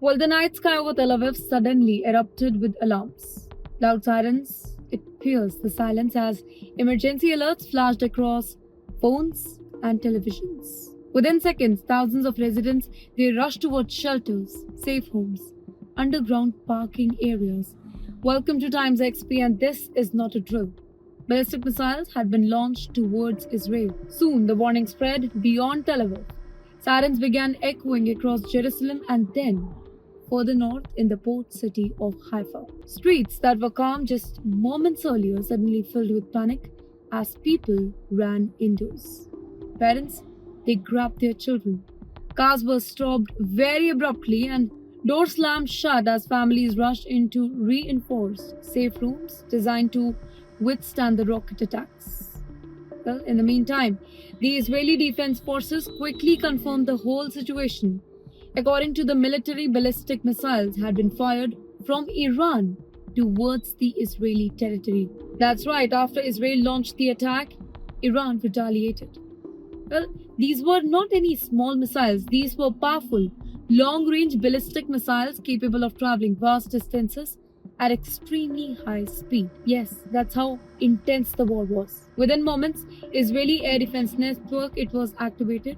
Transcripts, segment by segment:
Well, the night sky over Tel Aviv suddenly erupted with alarms. Loud sirens, it pierced the silence as emergency alerts flashed across phones and televisions. Within seconds, thousands of residents they rushed towards shelters, safe homes, underground parking areas. Welcome to Times XP, and this is not a drill. Ballistic missiles had been launched towards Israel. Soon, the warning spread beyond Tel Aviv. Sirens began echoing across Jerusalem and then further north in the port city of Haifa. Streets that were calm just moments earlier suddenly filled with panic as people ran indoors. Parents, they grabbed their children. Cars were stopped very abruptly and doors slammed shut as families rushed into reinforced safe rooms designed to withstand the rocket attacks. Well, in the meantime, the Israeli Defense Forces quickly confirmed the whole situation. According to the military, ballistic missiles had been fired from Iran towards the Israeli territory. That's right, after Israel launched the attack, Iran retaliated. Well, these were not any small missiles, these were powerful, long range ballistic missiles capable of traveling vast distances at extremely high speed. Yes, that's how intense the war was. Within moments, Israeli air defense network it was activated.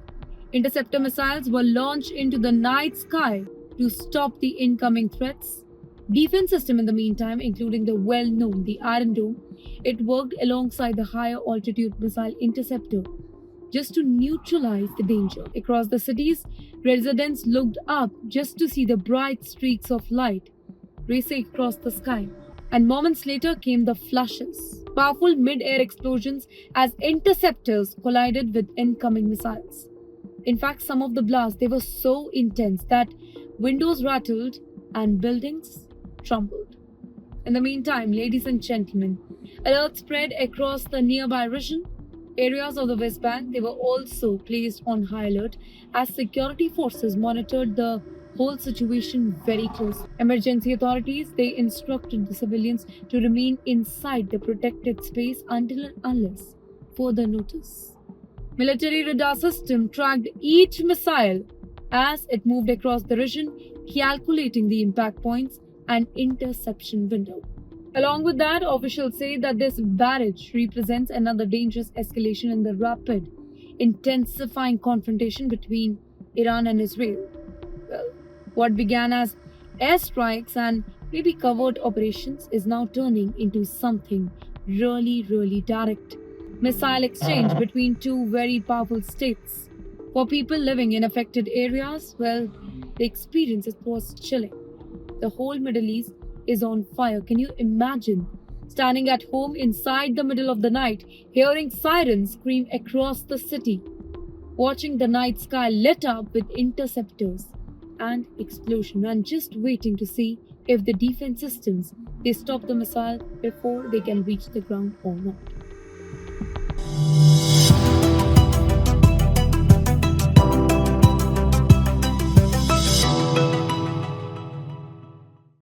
Interceptor missiles were launched into the night sky to stop the incoming threats. Defense system in the meantime, including the well-known the Iron Dome, it worked alongside the higher altitude missile interceptor just to neutralize the danger. Across the cities, residents looked up just to see the bright streaks of light racing across the sky. And moments later came the flashes, powerful mid-air explosions as interceptors collided with incoming missiles. In fact, some of the blasts they were so intense that windows rattled and buildings trembled. In the meantime, ladies and gentlemen, alerts spread across the nearby region. Areas of the West Bank they were also placed on high alert as security forces monitored the whole situation very closely. Emergency authorities they instructed the civilians to remain inside the protected space until and unless further notice. Military radar system tracked each missile as it moved across the region, calculating the impact points and interception window. Along with that, officials say that this barrage represents another dangerous escalation in the rapid, intensifying confrontation between Iran and Israel. Well, what began as airstrikes and maybe covert operations is now turning into something really direct. Missile exchange between two very powerful states. For people living in affected areas, well, the experience was chilling. The whole Middle East is on fire. Can you imagine standing at home inside the middle of the night, hearing sirens scream across the city, watching the night sky lit up with interceptors and explosion, and just waiting to see if the defense systems they stop the missile before they can reach the ground or not?